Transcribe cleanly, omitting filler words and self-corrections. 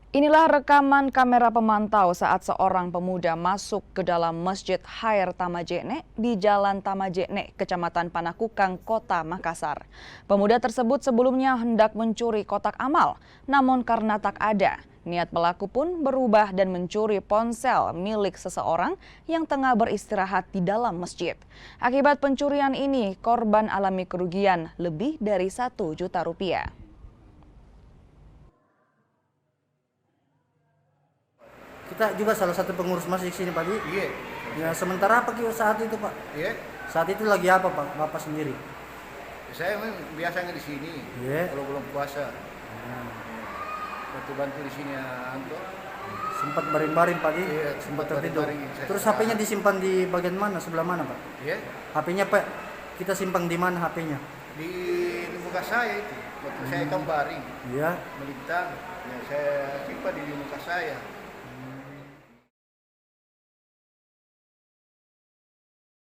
Inilah rekaman kamera pemantau saat seorang pemuda masuk ke dalam Masjid Khair Tamajene di Jalan Tamajene, Kecamatan Panakukang, Kota Makassar. Pemuda tersebut sebelumnya hendak mencuri kotak amal, namun karena tak ada, niat pelaku pun berubah dan mencuri ponsel milik seseorang yang tengah beristirahat di dalam masjid. Akibat pencurian ini, korban alami kerugian lebih dari 1 juta rupiah. Kita juga salah satu pengurus masjid sini Pak. Iya. Ya, sementara apa saat itu Pak? Iya. Saat itu lagi apa Pak? Bapak sendiri? Saya memang biasanya di sini. Iya. Kalau belum puasa. Bantu di sini Anto. Sempat baring-baring Pak. Iya, sempat sempat tertidur. baring-baring. Terus HP-nya disimpan di bagian mana? Sebelah mana Pak? Iya. HP-nya Pak, kita simpan di mana HP-nya? Di muka saya itu. Waktu saya kan baring, Iya. melintang. Ya, saya simpan di muka saya.